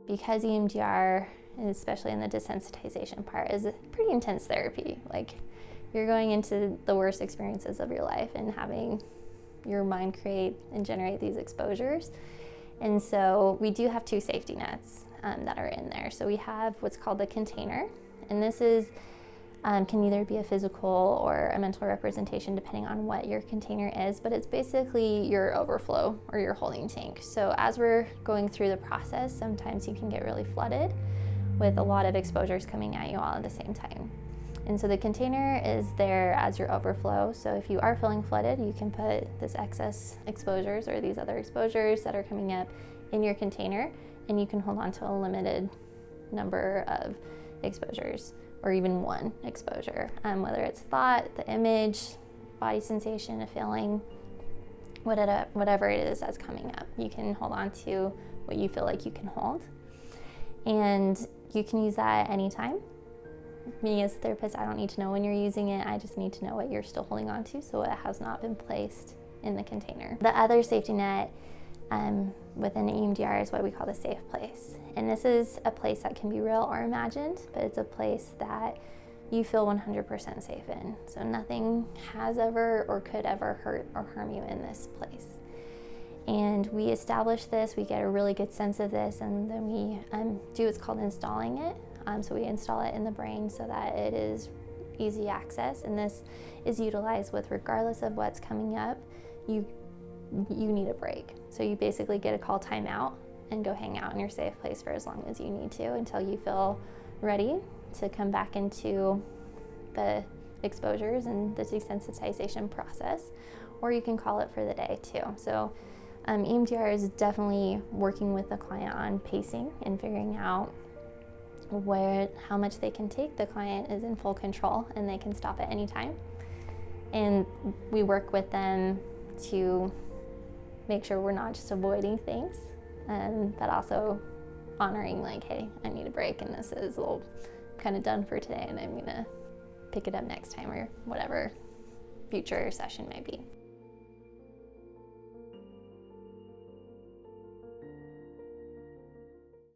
Because EMDR, and especially in the desensitization part, is a pretty intense therapy. Like, you're going into the worst experiences of your life and having your mind create and generate these exposures. And so we do have 2 safety nets that are in there. So we have what's called the container, and this is can either be a physical or a mental representation depending on what your container is, but it's basically your overflow or your holding tank. So as we're going through the process, sometimes you can get really flooded with a lot of exposures coming at you all at the same time. And so the container is there as your overflow. So if you are feeling flooded, you can put this excess exposures or these other exposures that are coming up in your container, and you can hold on to a limited number of exposures, or even one exposure, whether it's thought, the image, body sensation, a feeling, whatever it is that's coming up. You can hold on to what you feel like you can hold. And you can use that at any time. Me as a therapist, I don't need to know when you're using it, I just need to know what you're still holding on to, so it has not been placed in the container. The other safety net within EMDR is what we call the safe place. And this is a place that can be real or imagined, but it's a place that you feel 100% safe in. So nothing has ever or could ever hurt or harm you in this place. And we establish this, we get a really good sense of this, and then we do what's called installing it. So we install it in the brain so that it is easy access, and this is utilized with regardless of what's coming up, you need a break. So you basically get a call timeout and go hang out in your safe place for as long as you need to until you feel ready to come back into the exposures and the desensitization process, or you can call it for the day too. So EMDR is definitely working with the client on pacing and figuring out how much they can take. The client is in full control and they can stop at any time. And we work with them to make sure we're not just avoiding things, but also honoring, like, hey, I need a break and this is a little kind of done for today and I'm gonna pick it up next time, or whatever future session may be.